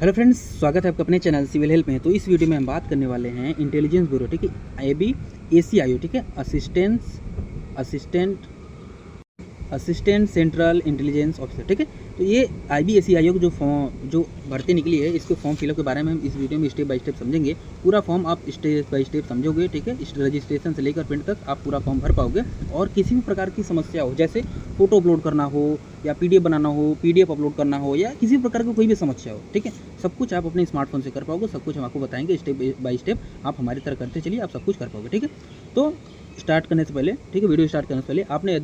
Hello friends, स्वागत है आपका अपने चैनल सिविल हेल्प में। तो इस वीडियो में हम बात करने वाले हैं इंटेलिजेंस ब्यूरो, ठीक है, ABACIO, ठीक है, असिस्टेंट सेंट्रल इंटेलिजेंस ऑफिसर, ठीक है। तो ये IBACIO की जो भर्ती निकली है, इसके फॉर्म फिलअप के बारे में हम इस वीडियो में स्टेप बाय स्टेप समझेंगे। पूरा फॉर्म आप स्टेप बाय स्टेप समझोगे, ठीक है। रजिस्ट्रेशन से लेकर प्रिंट तक आप पूरा फॉर्म भर पाओगे। और किसी भी प्रकार की समस्या हो, जैसे फोटो अपलोड करना हो या PDF बनाना हो, PDF अपलोड करना हो, या किसी भी प्रकार की कोई भी समस्या हो, ठीक है, सब कुछ आप अपने स्मार्टफोन से कर पाओगे। सब कुछ हम आपको बताएंगे स्टेप बाय स्टेप। आप हमारी तरह करते चलिए, आप सब कुछ कर पाओगे, ठीक है। तो स्टार्ट करने से पहले, ठीक है, वीडियो स्टार्ट करने से पहले आपने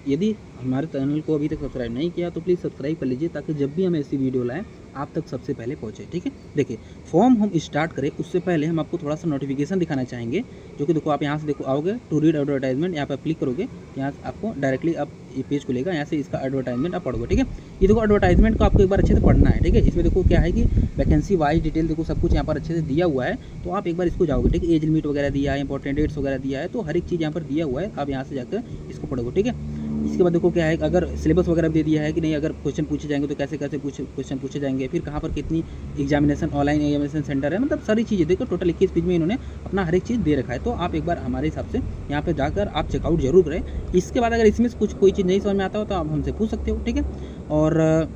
यदि हमारे चैनल को अभी तक सब्सक्राइब नहीं किया तो प्लीज़ सब्सक्राइब कर लीजिए, ताकि जब भी हम ऐसी वीडियो लाएं आप तक सबसे पहले पहुंचे, ठीक है। देखिए, फॉर्म हम स्टार्ट करें उससे पहले हम आपको थोड़ा सा नोटिफिकेशन दिखाना चाहेंगे, जो कि देखो आप यहाँ से देखो आओगे टू रीड एडवर्टाइजमेंट, यहाँ पर आप क्लिक करोगे, यहाँ से आपको डायरेक्टली आप ये पेज खुलेगा, यहाँ से इसका एडवर्टाइजमेंट आप पढ़ोगे, ठीक है। ये देखो एडवर्टाइजमेंट को आपको एक बार अच्छे से पढ़ना है, ठीक है। इसमें देखो क्या है कि वैकेंसी वाइज डिटेल देखो सब कुछ यहाँ पर अच्छे से दिया हुआ है, तो आप एक बार इसको जाओगे, ठीक है। एज लिमिट वगैरह दिया है, इंपॉर्टेंट डेट्स वगैरह दिया है, तो हर एक चीज़ यहाँ पर दिया हुआ है। आप यहाँ से जाकर इसको पढ़ोगे, ठीक है। इसके बाद देखो क्या है, अगर सिलेबस वगैरह दे दिया है कि नहीं, अगर क्वेश्चन पूछे जाएंगे तो कैसे कैसे क्वेश्चन पूछे जाएंगे, फिर कहाँ पर कितनी एग्जामिनेशन, ऑनलाइन एग्जामिनेशन सेंटर है, मतलब सारी चीज़ें देखो टोटल 21 पेज में इन्होंने अपना हर एक चीज़ दे रखा है। तो आप एक बार हमारे हिसाब से यहाँ पे जाकर आप चेकआउट जरूर करें। इसके बाद अगर इसमें कुछ कोई चीज़ नहीं समझ में आता हो तो आप हमसे पूछ सकते हो, ठीक है। और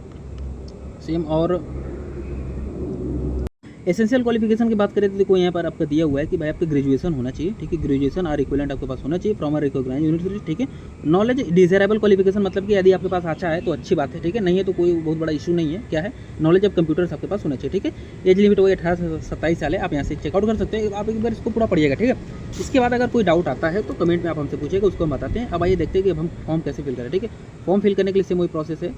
सेम और एसेंशियल क्वालिफिकेशन की बात करें तो देखो यहाँ पर आपका दिया हुआ है कि भाई आपका ग्रेजुएशन होना चाहिए, ठीक है। ग्रेजुएशन और इक्विवेलेंट आपके पास होना चाहिए फ्रॉम अ रिकॉग्नाइज्ड यूनिवर्सिटी, ठीक है। नॉलेज डिजायरेबल क्वालिफिकेशन, मतलब कि यदि आपके पास अच्छा है तो अच्छी बात है, ठीक है। नहीं है तो कोई बहुत बड़ा इशू नहीं है। क्या है, नॉलेज ऑफ कंप्यूटर्स आपके पास होना चाहिए, ठीक है। एज लिमिट वही 18 से 27 साल है। आप यहाँ से चेकआउट कर सकते हैं। आप एक बार इसको पूरा पढ़िएगा, ठीक है। इसके बाद अगर कोई डाउट आता है तो कमेंट में आप हमसे पूछिएगा, उसको हम बताते हैं। अब आइए देखते हैं कि हम फॉर्म कैसे फिल करें, ठीक है। फॉर्म फिल करने के लिए सेम वही प्रोसेस है।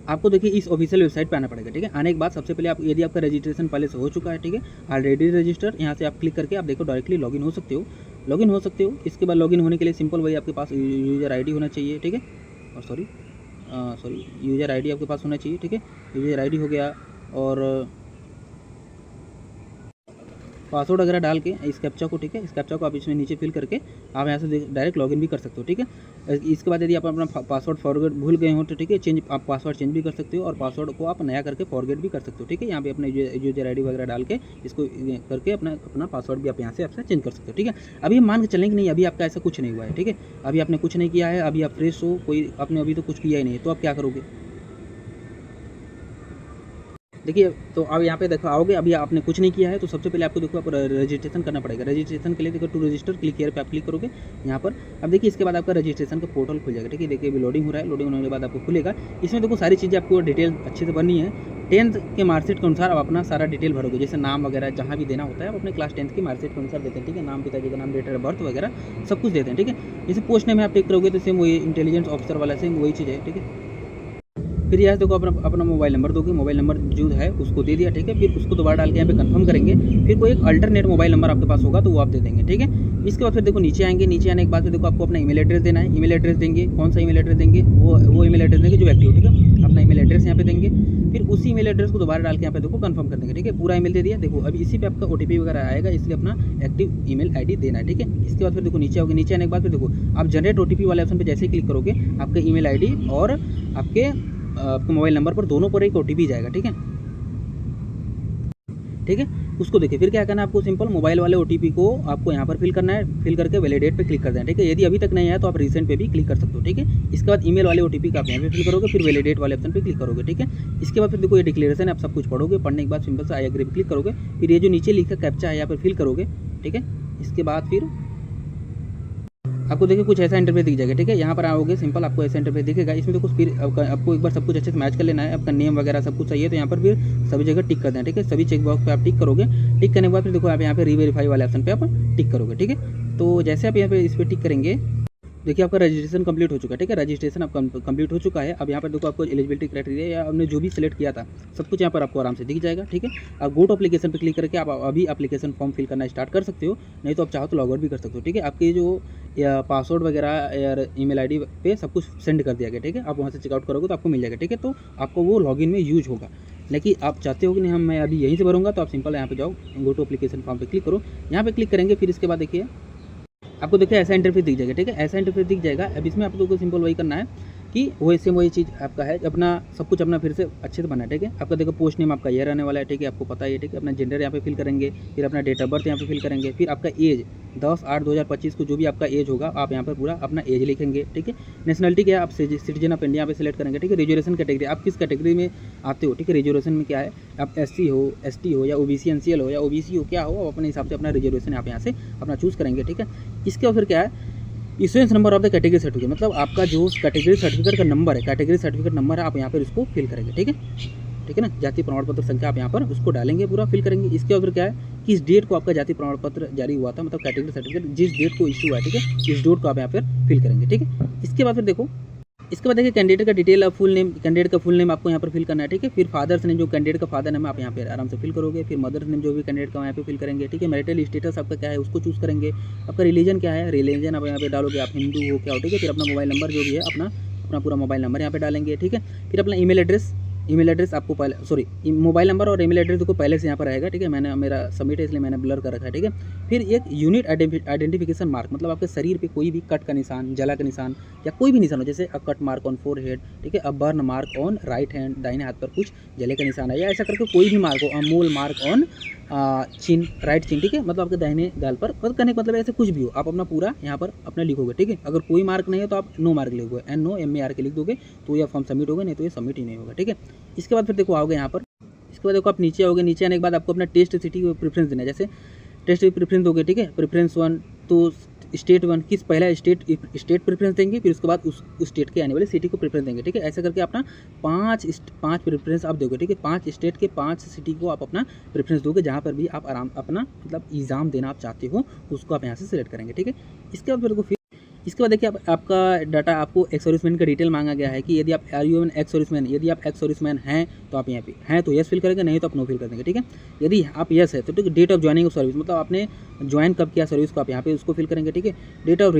आपको देखिए इस ऑफिशियल वेबसाइट पे आना पड़ेगा, ठीक है। आने के बाद सबसे पहले आप, यदि आपका रजिस्ट्रेशन पहले से हो चुका है, ठीक है, ऑलरेडी रजिस्टर, यहाँ से आप क्लिक करके आप देखो डायरेक्टली लॉगिन हो सकते हो। इसके बाद लॉगिन होने के लिए सिंपल वही आपके पास यूजर ID होना चाहिए, ठीक है। और सॉरी यूजर ID आपके पास होना चाहिए, ठीक है। यूजर ID हो गया, और पासवर्ड वगैरह डाल के इस कैप्चा को, ठीक है, इस कैप्चा को आप इसमें नीचे फिल करके आप यहाँ से डायरेक्ट लॉगिन भी कर सकते हो, ठीक है। इसके बाद यदि आप अपना पासवर्ड फॉरगेट भूल गए हो तो ठीक है, आप पासवर्ड चेंज भी कर सकते हो, और पासवर्ड को आप नया करके फॉरगेट भी कर सकते हो, ठीक है। यहाँ पे अपने यूजर ID वगैरह डाल के इसको करके अपना पासवर्ड भी आप यहाँ से चेंज कर सकते हो, ठीक है। अभी मान के चलें कि नहीं, अभी आपका ऐसा कुछ नहीं हुआ है, ठीक है। अभी आपने कुछ नहीं किया है, अभी आप फ्रेश हो, कोई आपने अभी तो कुछ किया ही नहीं, तो आप क्या करोगे, देखिए। तो अब यहाँ पे देखो आओगे, अभी आपने कुछ नहीं किया है, तो सबसे पहले आपको देखो आप रजिस्ट्रेशन करना पड़ेगा। रजिस्ट्रेशन के लिए देखो टू रजिस्टर, क्लिक हियर पे आप क्लिक करोगे यहाँ पर। अब देखिए इसके बाद आपका रजिस्ट्रेशन का पोर्टल खुल जाएगा, ठीक है। देखिए अभी लोडिंग हो रहा है, लोडिंग होने के बाद आपको खुलेगा। इसमें देखो सारी चीज़ें आपको डिटेल अच्छे से भरनी है। 10th के मार्कशीट के अनुसार आप अपना सारा डिटेल भरोगे, जैसे नाम वगैरह जहाँ भी देना होता है आप अपने क्लास 10th की मार्कशीट के अनुसार देते हैं, ठीक है। नाम, पिताजी का नाम, डेट ऑफ बर्थ वगैरह सब कुछ देते हैं, ठीक है। जैसे पोस्ट नेम में आप टिक करोगे तो सेम वही इंटेलिजेंस ऑफिसर वाला सेम वही चीज़ है, ठीक है। फिर यहाँ देखो अपना मोबाइल नंबर दोगे, मोबाइल नंबर जो है उसको दे दिया, ठीक है। फिर उसको दोबारा डाल के यहाँ पे कंफर्म करेंगे। फिर कोई एक अल्टरनेट मोबाइल नंबर आपके पास होगा तो वो आप दे देंगे, ठीक है। इसके बाद फिर देखो नीचे आएंगे, नीचे आने के बाद फिर देखो आपको अपना ईमेल एड्रेस देना है। ईमेल एड्रेस देंगे, कौन सा ईमेल एड्रेस देंगे, वो ईमेल एड्रेस देंगे जो एक्टिव, ठीक है। अपना ईमेल एड्रेस यहाँ पे देंगे, फिर उसी ईमेल एड्रेस को दोबारा डाल के यहाँ पे देखो कंफर्म कर देंगे, ठीक है। पूरा ईमेल दे दिया, देखो अभी इसी पे आपका OTP वगैरह आएगा, इसलिए अपना एक्टिव ईमेल ID देना है, ठीक है। इसके बाद फिर देखो नीचे आओगे, नीचे आने के बाद फिर देखो आप जनरेट OTP वाले ऑप्शन पे जैसे ही क्लिक करोगे, आपके ईमेल ID और आपके मोबाइल नंबर पर दोनों पर एक OTP जाएगा, ठीक है, ठीक है। उसको देखिए फिर क्या करना है आपको, सिंपल मोबाइल वाले OTP को आपको यहाँ पर फिल करना है। फिल करके वैलिडेट पे क्लिक कर देना है, ठीक है। यदि अभी तक नहीं आया तो आप रिसेंट पे भी क्लिक कर सकते हो, ठीक है। इसके बाद ईमेल वाले OTP का आप यहाँ पे फिल करोगे, फिर वैलिडेट वाले ऑप्शन पे क्लिक करोगे, ठीक है। इसके बाद फिर देखो ये डिक्लेरेशन है, आप सब कुछ पढ़ोगे। पढ़ने के बाद सिंपल से आई एग्री पे क्लिक करोगे। फिर ये जो नीचे लिखा कैप्चा है यहाँ पर फिल करोगे, ठीक है। इसके बाद फिर आपको देखिए कुछ ऐसा इंटरफेस दिख जाएगा, ठीक है। यहाँ पर आओगे, सिंपल आपको ऐसा इंटरफेस दिखेगा। इसमें देखो फिर आपको एक बार सब कुछ अच्छे से मैच कर लेना है। आपका नेम वगैरह सब कुछ सही है तो यहाँ पर फिर सभी जगह टिक कर देना, ठीक है। सभी चेक बॉक्स पे आप टिक करोगे। टिक करने के बाद फिर देखो आप यहाँ पे रीवेरीफाई वाले ऑप्शन पे आप टिक करोगे, ठीक है। तो जैसे आप यहाँ पे इस पर टिक करेंगे, देखिए आपका रजिस्ट्रेशन कंप्लीट हो चुका है, ठीक है। रजिस्ट्रेशन आप कंप्लीट हो चुका है। अब यहाँ पर देखो आपको एलिजिबिलिटी क्राइटेरिया या आपने जो भी सिलेक्ट किया था सब कुछ यहाँ पर आपको आराम से दिख जाएगा, ठीक है। आप गो टू एप्लीकेशन पे क्लिक करके आप अभी एप्लीकेशन फॉर्म फिल करना स्टार्ट कर सकते हो, नहीं तो आप चाहो तो लॉग आउट भी कर सकते हो, ठीक है। आपके जो या पासवर्ड वगैरह या ईमेल ID पे सब कुछ सेंड कर दिया गया, ठीक है। आप वहाँ से चेकआउट करोगे तो आपको मिल जाएगा, ठीक है। तो आपको वो लॉगिन में यूज होगा। लेकिन आप चाहते हो कि नहीं मैं अभी यहीं से भरूंगा, तो आप सिंपल यहाँ पे जाओ, गो टू एप्लीकेशन फॉर्म पे क्लिक करो। यहाँ पे क्लिक करेंगे, फिर इसके बाद देखिए आपको देखिए ऐसा इंटरफेस दिख जाएगा, ठीक है। ऐसा इंटरफेस दिख जाएगा। अब इसमें आप लोगों को सिंपल वही करना है कि वही सेम वही चीज़ आपका है, अपना सब कुछ अपना फिर से अच्छे से बना है, ठीक है। आपका देखो पोस्ट नेम आपका ये रहने वाला है, ठीक है, आपको पता ही है, ठीक है। अपना जेंडर यहाँ पे फिल करेंगे, फिर अपना डेट ऑफ बर्थ यहाँ पे फिल करेंगे, फिर आपका एज 10/8/2025 को जो भी आपका एज होगा आप यहाँ पर पूरा अपना एज लिखेंगे, ठीक है। नेशनलिटी क्या है, आप सिटीजन ऑफ इंडिया यहाँ पे सिलेक्ट करेंगे, ठीक है। रिजर्वेशन कैटेगरी आप किस कैटेगरी में आते हो, ठीक है। रिजर्वेशन में क्या है, आप SC हो, ST हो, या OBC NCL हो, या OBC हो, क्या हो, आप अपने हिसाब से अपना रिजर्वेशन आप यहाँ से अपना चूज़ करेंगे, ठीक है। इसके बाद फिर क्या है, issuance number of the category certificate, मतलब आपका जो कैटेगरी सर्टिफिकेट का नंबर है, कैटेगरी सर्टिफिकेट नंबर है, आप यहाँ पर इसको फिल करेंगे, ठीक है, ठीक है ना। जातीय प्रमाण पत्र संख्या आप यहाँ पर उसको डालेंगे, पूरा फिल करेंगे। इसके बाद फिर क्या है, किस डेट को आपका जातीय प्रमाण पत्र जारी हुआ था, मतलब कैटेगरी सर्टिफिकेट जिस डेट को इशू हुआ है, ठीक है, इस डेट को आप यहाँ पर फिल करेंगे, ठीक है। इसके बाद फिर देखो, इसके बाद देखिए कैंडिडेट का डिटेल, फुल नेम, कैंडिडेट का फुल नेम आपको यहाँ पर फिल करना है, ठीक है। फिर फादर्स नेम, जो कैंडिडेट का फादर नेम आप यहाँ पे आराम से फिल करोगे। फिर मदर्स नेम जो भी कैंडिडेट का यहाँ पे फिल करेंगे, ठीक है। मैरिटल स्टेटस आपका क्या है उसको चूज़ करेंगे। आपका रिलीजन क्या है, रिलीजन आप यहाँ पे डालोगे, आप हिंदू हो क्या हो, ठीक है। फिर अपना मोबाइल नंबर जो भी है अपना पूरा मोबाइल नंबर यहाँ पे डालेंगे, ठीक है। फिर अपना ईमेल एड्रेस आपको पहले मोबाइल नंबर और ईमेल एड्रेस को पहले से यहाँ पर रहेगा, ठीक है। मैंने मेरा सबमिट है इसलिए मैंने ब्लर कर रखा है, ठीक है। फिर एक यूनिक आइडेंटिफिकेशन मार्क, मतलब आपके शरीर पे कोई भी कट का निशान, जला का निशान या कोई भी निशान हो, जैसे अ cut mark on four head, ठीक है, a burn mark on right hand, दाहिने हाथ पर कुछ जले का निशान है, या ऐसा करके कोई भी मार्क हो, मोल मार्क ऑन चिन, राइट चिन, ठीक है, मतलब आपके दाहिने गाल पर करने का मतलब ऐसे कुछ भी हो, आप अपना पूरा यहाँ पर अपना लिखोगे, ठीक है। अगर कोई मार्क नहीं है तो आप नो मार्क लिखोगे, NO MAR के लिख दोगे तो यह फॉर्म सबमिट होगा, नहीं तो ये सबमिट ही नहीं होगा, ठीक है। इसके बाद फिर देखो आओगे यहाँ पर, इसके बाद देखो आप नीचे आओगे, नीचे आने के बाद आपको अपना टेस्ट सिटी को प्रेफरेंस देना है, जैसे टेस्ट प्रेफरेंस दोगे, ठीक है। प्रेफरेंस 1 तो स्टेट 1 किस पहला स्टेट प्रेफरेंस देंगे, फिर उसके बाद उस स्टेट के आने वाले सिटी को प्रेफरेंस देंगे, ठीक है। ऐसा करके अपना पाँच प्रेफरेंस आप दोगे, ठीक है। 5 स्टेट के 5 सिटी को आप अपना प्रेफरेंस दोगे, जहाँ पर भी आप आराम अपना मतलब एग्ज़ाम देना आप चाहते हो उसको आप यहाँ से सिलेक्ट करेंगे, ठीक है। इसके बाद फिर इसके बाद देखिए आपका डाटा, आपको एक्स सर्विसमैन का डिटेल मांगा गया है कि यदि आप are you an ex serviceman, यदि आप एक्स सर्विसमैन हैं तो आप यहाँ पे हैं तो यस फिल करेंगे, नहीं तो आप नो फिल कर देंगे, ठीक है। यदि आप यस है तो ठीक, date of joining of service, मतलब आपने ज्वाइन कब किया सर्विस को, आप यहाँ पे उसको फिल करेंगे, ठीक है। डेट ऑफ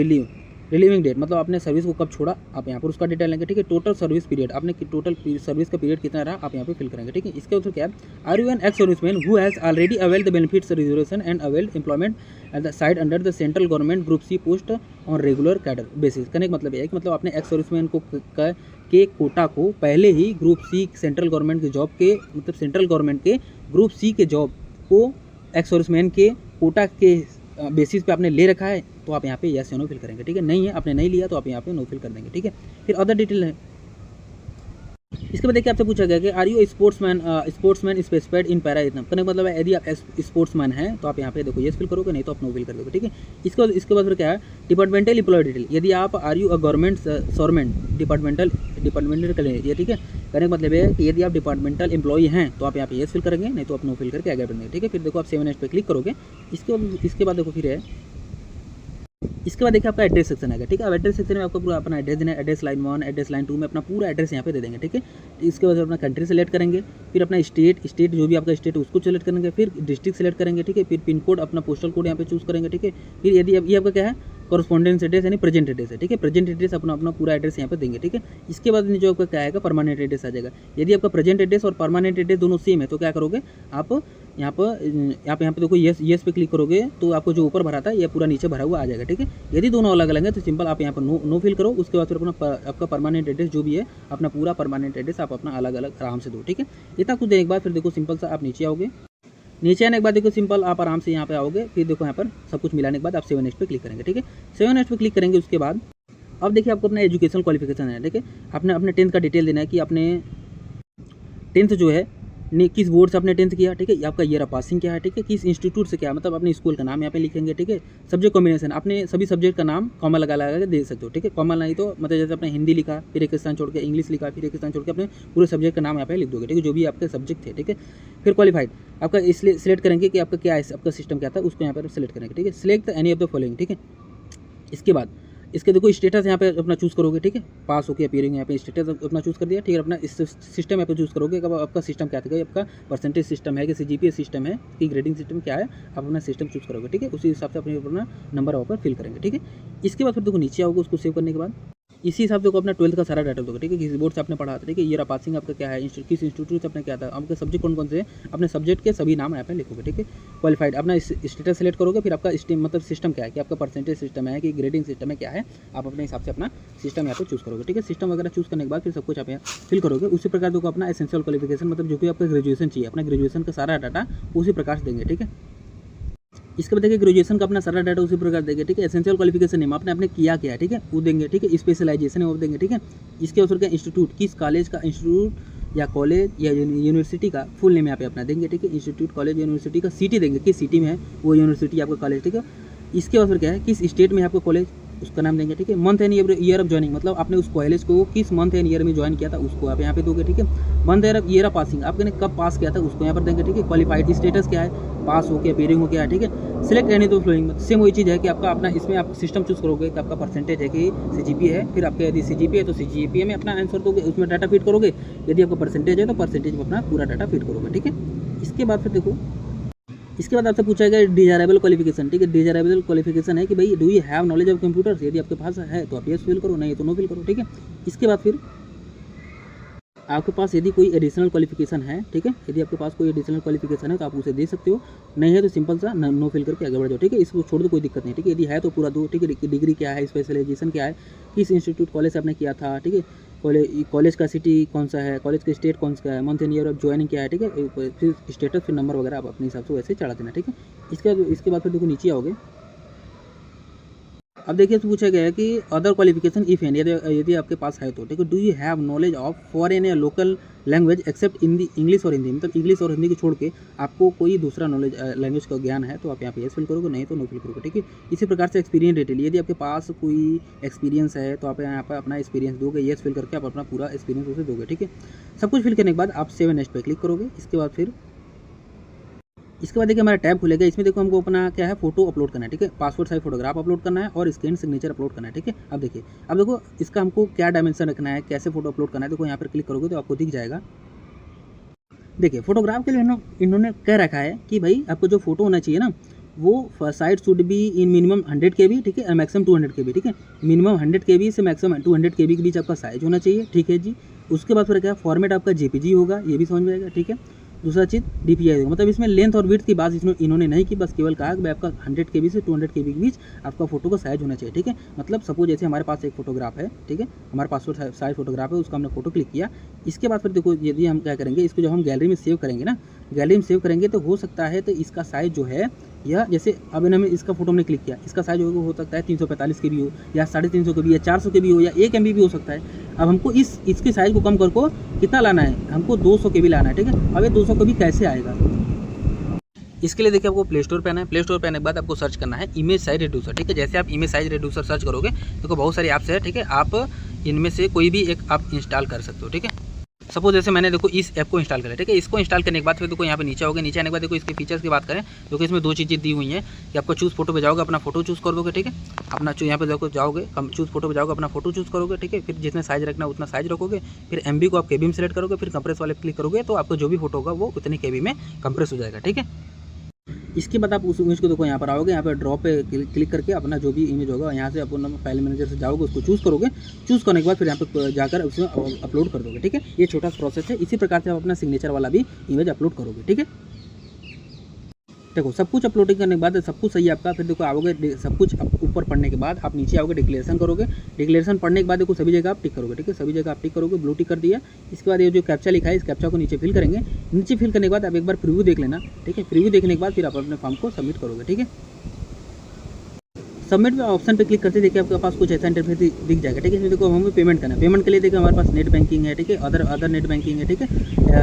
रिलीविंग डेट, मतलब आपने सर्विस को कब छोड़ा, आप यहाँ पर उसका डिटेल लेंगे, ठीक है। टोटल सर्विस पीरियड, आपने टोटल सर्विस का पीरियड कितना रहा आप यहाँ पे फिल करेंगे, ठीक है। इसके बाद क्या है, are you an ex serviceman who has already availed the benefits reservation and availed employment at the side under the central government group C post on regular cadre basis. कहने का मतलब यह है कि मतलब आपने एक्स सर्विसमैन को के कोटा को पहले ही ग्रुप सी सेंट्रल गवर्नमेंट के जॉब के, मतलब सेंट्रल गवर्नमेंट के ग्रुप सी के जॉब को एक्स सर्विसमैन के कोटा के बेसिस पे आपने ले रखा है तो आप यहाँ पे यस या नो फिल करेंगे, ठीक है। नहीं है, आपने नहीं लिया तो आप यहाँ पे नो फिल कर देंगे, ठीक है। फिर अदर डिटेल है, इसके बाद देखिए आपसे पूछा गया कि are you sportsman specified in para इतना, कहने का मतलब है यदि आप स्पोर्ट्समैन हैं तो आप यहाँ पे देखो यस फिल करोगे, नहीं तो आप नो फिल कर दोगे, ठीक है। इसके बाद फिर क्या है, डिपार्टमेंटल एम्प्लॉय डिटेल, यदि आप are you a government servant departmental करेंगे, ठीक है। कहने का मतलब है कि यदि आप डिपार्टमेंटल एम्प्लॉय हैं तो आप यहाँ पे यस फिल करेंगे, नहीं तो आप नो फिल करके आगे बढ़ेंगे, ठीक है। फिर देखो आप 7 पे क्लिक करोगे, इसके बाद देखो फिर है, इसके बाद देखिए आपका एड्रेस सेक्शन आएगा, ठीक है। अब एड्रेस सेक्शन में आपको पूरा अपना एड्रेस देना है, एड्रेस लाइन 1 एड्रेस लाइन 2 में अपना पूरा एड्रेस यहाँ पे दे देंगे, ठीक है। इसके बाद अपना कंट्री सेलेक्ट करेंगे, फिर अपना स्टेट जो भी आपका स्टेट उसको सेलेक्ट करेंगे, फिर डिस्ट्रिक्ट सेलेक्ट करेंगे, ठीक है। फिर पिन कोड अपना पोस्टल कोड यहाँ पे चूज़ करेंगे, ठीक है। फिर यदि ये आपका क्या है, कॉरेस्पॉन्डेंस एड्रेस यानी प्रेजेंट एड्रेस है, ठीक है। प्रेजेंट एड्रेस अपना पूरा एड्रेस यहाँ पे देंगे, ठीक है। इसके बाद जो आपका क्या आएगा, परमानेंट एड्रेस आ जाएगा। यदि आपका प्रेजेंट एड्रेस और परमानेंट एड्रेस दोनों सेम है तो क्या करोगे आप यहाँ पे देखो यस पे क्लिक करोगे तो आपको जो ऊपर भरा था ये पूरा नीचे भरा हुआ आ जाएगा, ठीक है। यदि दोनों अलग अलग है तो सिंपल आप यहाँ पर नो फिल करो। उसके बाद फिर अपना आपका परमानेंट एड्रेस जो भी है, अपना पूरा परमानेंट एड्रेस आप अपना अलग अलग आराम से दो, ठीक है। इतना कुछ देने के बाद फिर देखो सिंपल सा आप नीचे आओगे, नीचे आने के बाद देखो सिंपल आप आराम से यहाँ पे आओगे, फिर देखो यहाँ पर सब कुछ मिलाने के बाद आप 7 पे क्लिक करेंगे, ठीक है। 7 पे क्लिक करेंगे, उसके बाद अब देखिए आपको अपना एजुकेशनल क्वालिफिकेशन है, ठीक है। आपने अपने 10th का डिटेल देना है कि आपने 10th जो है किस बोर्ड से आपने 10th किया, ठीक है। आपका ईयर ऑफ पासिंग क्या है, ठीक है। किस इंस्टीट्यूट से क्या, मतलब अपने स्कूल का नाम यहाँ पे लिखेंगे, ठीक है। सब्जेक्ट कॉम्बिनेशन आपने सभी सब्जेक्ट का नाम कॉमा लगा के दे सकते हो, ठीक है। कॉमा नहीं तो मतलब जैसे आपने हिंदी लिखा, फिर एक स्थान छोड़ के इंग्लिश लिखा, फिर एक स्थान छोड़ के अपने पूरे सब्जेक्ट का नाम यहाँ पे लिख दोगे, ठीक है, जो भी आपके सब्जेक्ट थे, ठीक है। फिर क्वालिफाइड आपका इसलिए सिलेक्ट करेंगे कि आपका क्या है, आपका सिस्टम क्या था उसको यहाँ पर सिलेक्ट करेंगे, ठीक है। Select any of the following, ठीक है। इसके बाद इसके देखो स्टेटस यहाँ पे अपना चूज़ करोगे, ठीक है। पास होकर अपीयरिंग यहाँ पे स्टेटस अपना चूज़ कर दिया, ठीक है। अपना इस सिस्टम यहाँ पे चूज़ करोगे कि आपका सिस्टम क्या था, आपका परसेंटेज सिस्टम है कि CGPA सिस्टम है कि ग्रेडिंग सिस्टम क्या है, आप अपना सिस्टम चूज़ करोगे, ठीक है। उसी हिसाब से अपना नंबर वहाँ पर फिल करेंगे, ठीक है। इसके बाद फिर देखो नीचे आओगे, उसको सेव करने के बाद इसी हिसाब से अपना 12th का सारा डाटा दोगे, ठीक है, किसी बोर्ड से आपने पढ़ा था, ठीक है, ईयर ऑफ पासिंग आपका क्या है, किस इंस्टीट्यूट से आपने क्या था, आपके सब्जेक्ट कौन कौन से हैं, अपने सब्जेक्ट के सभी नाम यहाँ पे लिखोगे, ठीक है। क्वालिफाइड अपना स्टेटस सेलेक्ट करोगे, फिर आपका मतलब सिस्टम क्या है, कि आपका परसेंटेज सिस्टम है कि ग्रेडिंग सिस्टम है, क्या है, आप अपने हिसाब से अपना सिस्टम यहाँ पे चूज़ करोगे, ठीक है। सिस्टम वगैरह चूज़ करने के बाद फिर सब कुछ आप यहाँ फिल करोगे। उसी प्रकार देखो अपना एसेंशियल क्वालिफिकेशन मतलब जो कि आपका ग्रेजुएशन चाहिए, अपना ग्रेजुएशन का सारा डाटा उसी प्रकार से देंगे, ठीक है। इसके बाद देखिए ग्रेजुएशन का अपना सारा डाटा उसी प्रकार देंगे, ठीक है। एसेंशियल क्वालिफिकेशन नेम आपने किया क्या है, ठीक है, वो देंगे, ठीक है। स्पेशलाइजेशन है वो देंगे, ठीक है। इसके अवसर का इंस्टीट्यूट, किस कॉलेज का इंस्टीट्यूट या कॉलेज या यूनिवर्सिटी का फुल नेम यहाँ पे अपना देंगे, ठीक है। इंस्टीट्यूट कॉलेज यूनिवर्सिटी का सिटी देंगे, किस सिटी में है वो यूनिवर्सिटी आपका कॉलेज, ठीक है। इसके अवसर क्या है, किस स्टेट में है आपका कॉलेज, उसका नाम देंगे, ठीक है। Month and year of joining मतलब आपने उस कॉलेज को किस मंथ एंड ईयर में ज्वाइन किया था उसको आप यहाँ पे दोगे, ठीक है। मंथ ईयर ऑफ पासिंग आपने कब पास किया था उसको यहाँ पर देंगे, ठीक है। क्वालिफाइड स्टेटस क्या है, पास हो गया, पेयरिंग हो गया, ठीक है। सिलेक्ट एनी तो फ्लोइंग सेम वही चीज़ है कि आपका अपना इसमें आप सिस्टम चूज करोगे कि आपका परसेंटेज है कि CGPA है, फिर आपका यदि CGPA है तो CGPA में अपना आंसर दोगे, उसमें डाटा फीड करोगे। यदि आपका परसेंटेज है तो परसेंटेज में अपना पूरा डाटा फीड करोगे, ठीक है। इसके बाद फिर देखो, इसके बाद आपसे पूछा गया डिजायरेबल क्वालिफिकेशन, ठीक है। डिजायरेबल क्वालिफिकेशन है कि भाई do you have knowledge of computers, यदि आपके पास है तो आप यस फिल करो, नहीं तो नो फिल करो, ठीक है। इसके बाद फिर आपके पास यदि कोई एडिशनल क्वालिफिकेशन है, ठीक है, यदि आपके पास कोई एडिशनल क्वालिफिकेशन है तो आप उसे दे सकते हो, नहीं है तो सिंपल सा नो फिल करके आगे बढ़ जाओ, ठीक है। इसको छोड़ दो, कोई दिक्कत नहीं, ठीक है। यदि है तो पूरा दो, ठीक है। डिग्री क्या है, स्पेशलाइजेशन क्या है, किस इंस्टीट्यूट कॉलेज से आपने किया था, ठीक है। कॉलेज का सिटी कौन सा है, कॉलेज का स्टेट कौन सा है, month and year of joining क्या है, ठीक है। फिर स्टेटस, फिर नंबर वगैरह आप अपने हिसाब से वैसे चढ़ा देना, ठीक है। इसके बाद फिर देखो नीचे आओगे, अब देखिए तो पूछा गया है कि अदर क्वालिफिकेशन इफ एनी, यदि आपके पास है तो, ठीक है। Do you have knowledge of foreign या local language except Hindi, English और हिंदी, मतलब इंग्लिश और हिंदी को छोड़ के आपको कोई दूसरा नॉलेज लैंग्वेज का ज्ञान है तो आप यहाँ पे यस फिल करोगे, नहीं तो नो फिल करोगे, ठीक है। इसी प्रकार से एक्सपीरियंस डिटेल, यदि आपके पास कोई एक्सपीरियंस है तो आप यहाँ पर अपना एक्सपीरियंस दोगे, यस फिल करके आप अपना पूरा एक्सपीरियंस उसे दोगे, ठीक है। सब कुछ फिल करने के बाद आप सेव नेक्स्ट पे क्लिक करोगे। इसके बाद देखिए हमारा टैब खुलेगा, इसमें देखो हमको अपना क्या है, फोटो अपलोड करना है, ठीक है। पासपोर्ट साइज फोटोग्राफ अपलोड करना है और स्कैन सिग्नेचर अपलोड करना है, ठीक है। अब देखिए, अब देखो इसका हमको क्या डायमेंशन रखना है, कैसे फोटो अपलोड करना है, देखो यहाँ पर क्लिक करोगे तो आपको दिख जाएगा। देखिए फोटोग्राफ के लिए इन्होंने कह रखा है कि भाई आपको जो फोटो होना चाहिए ना, वो size should be in minimum 100 KB, ठीक है, मैक्सिमम 200 KB, ठीक है। मिनिमम 100 KB से मैक्सिमम 200 KB के बीच आपका साइज होना चाहिए, ठीक है जी। उसके बाद फिर क्या फॉर्मेट आपका JPG होगा, ये भी समझ में आएगा, ठीक है। दूसरा चीज़ DPI होगा, मतलब इसमें लेंथ और विड्थ की बात इसमें इन्होंने नहीं की, बस केवल कहा कि भाई आपका 100 KB से 200 KB के बीच आपका फोटो का साइज होना चाहिए, ठीक है। मतलब सपोज जैसे हमारे पास एक फोटोग्राफ है, ठीक है, हमारे पासपोर्ट साइज फोटोग्राफ है, उसका हमने फोटो क्लिक किया। इसके बाद फिर देखो यदि हम क्या करेंगे, इसको जब हम गैलरी में सेव करेंगे ना, गैलरी में सेव करेंगे तो हो सकता है तो इसका साइज जो है, या जैसे अब हमें इसका फोटो हमने क्लिक किया, इसका साइज हो सकता है 345 KB हो, या 350 KB, या 400 KB हो, या 1 MB भी हो सकता है। अब हमको इसके साइज को कम करके कितना लाना है, हमको 200 KB लाना है, ठीक है। अब ये 200 KB कैसे आएगा, इसके लिए देखिए आपको प्ले स्टोर पे आना है। प्ले स्टोर पे आने के बाद आपको सर्च करना है इमेज साइज रिड्यूसर, ठीक है। जैसे आप इमेज साइज रिड्यूसर सर्च करोगे देखो बहुत सारी ऐप्स है, ठीक है। आप इनमें से कोई भी एक आप इंस्टॉल कर सकते हो, ठीक है। सपोज जैसे मैंने देखो इस ऐप को इंस्टॉल करा, ठीक है। इसको इंस्टॉल करने के बाद फिर देखो यहाँ पे नीचे आओगे, नीचे आने के बाद देखो इसके फीचर्स की बात करें तो इसमें दो चीज़ें दी हुई हैं कि आपको चूज़ फोटो पे जाओगे, अपना फोटो चूज़ करोगे, ठीक है। अपना यहाँ पे देखो जाओगे, चूज़ फोटो पे जाओगे, अपना फोटो चूज़ करोगे, ठीक है। फिर जितने साइज रखना उतना साइज रखोगे, फिर MB को आप KB में सेलेक्ट करोगे, फिर कंप्रेस वाले क्लिक करोगे तो आपको जो भी फोटो होगा वो उतनी KB में कंप्रेस हो जाएगा, ठीक है। इसके बाद आप उस इमेज को देखो यहाँ पर आओगे, यहाँ पर ड्रॉ पे क्लिक करके अपना जो भी इमेज होगा यहाँ से अपना फाइल मैनेजर से जाओगे, उसको चूज़ करोगे। चूज़ करने के बाद फिर यहाँ पे जाकर उसमें अपलोड कर दोगे, ठीक है। ये छोटा प्रोसेस है। इसी प्रकार से आप अपना सिग्नेचर वाला भी इमेज अपलोड करोगे, ठीक है। देखो सब कुछ अपलोडिंग करने के बाद सब कुछ सही है आपका। फिर देखो आओगे, सब कुछ ऊपर पढ़ने के बाद आप नीचे आओगे, डिक्लेरेशन करोगे। डिक्लेरेशन पढ़ने के बाद देखो सभी जगह आप टिक करोगे, ठीक है। सभी जगह आप टिक करोगे, ब्लू टिक कर दिया। इसके बाद ये जो कैप्चा लिखा है इस कैप्चा को नीचे फिल करेंगे। नीचे फिल करने के बाद आप एक बार प्रीव्यू देख लेना, ठीक है। प्रीव्यू देखने के बाद फिर आप अपने फॉर्म को सबमिट करोगे, ठीक है। सबमिट ऑप्शन पे क्लिक करते देखिए आपके पास कुछ ऐसा इंटरफेस दिख जाएगा, ठीक है। इसमें देखो हमें पेमेंट करना है। पेमेंट के लिए देखिए हमारे पास नेट बैंकिंग है, ठीक है, अदर नेट बैंकिंग है, ठीक है।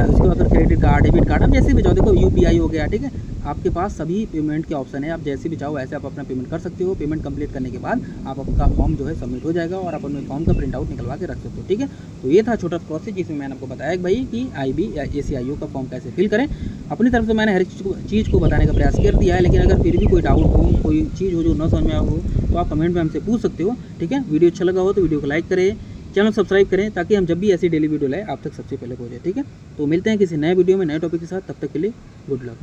उसके बाद क्रेडिट कार्ड, डेबिट कार्ड, आप जैसे भी जाओ, देखो UPI हो गया, ठीक है। आपके पास सभी पेमेंट के ऑप्शन है, आप जैसे भी चाहो वैसे आप अपना पेमेंट कर सकते हो। पेमेंट कंप्लीट करने के बाद आप आपका फॉर्म जो है सबमिट हो जाएगा और आप अपने फॉर्म का प्रिंट आउट निकलवा के रख सकते हो, ठीक है। तो ये था छोटा प्रोसेस जिसमें मैंने आपको बताया कि भाई कि IB या ACIO का फॉर्म कैसे फिल करें। अपनी तरफ से मैंने हर चीज़ को बताने का प्रयास कर दिया है, लेकिन अगर फिर भी कोई डाउट हो, कोई चीज़ हो जो न समझ में आया हो तो आप कमेंट में हमसे पूछ सकते हो, ठीक है। वीडियो अच्छा लगा हो तो वीडियो को लाइक करें, चैनल सब्सक्राइब करें ताकि हम जब भी ऐसी डेली वीडियो लाए आप तक सबसे पहले पहुंचे, ठीक है। तो मिलते हैं किसी नए वीडियो में नए टॉपिक के साथ, तब तक के लिए गुड लक।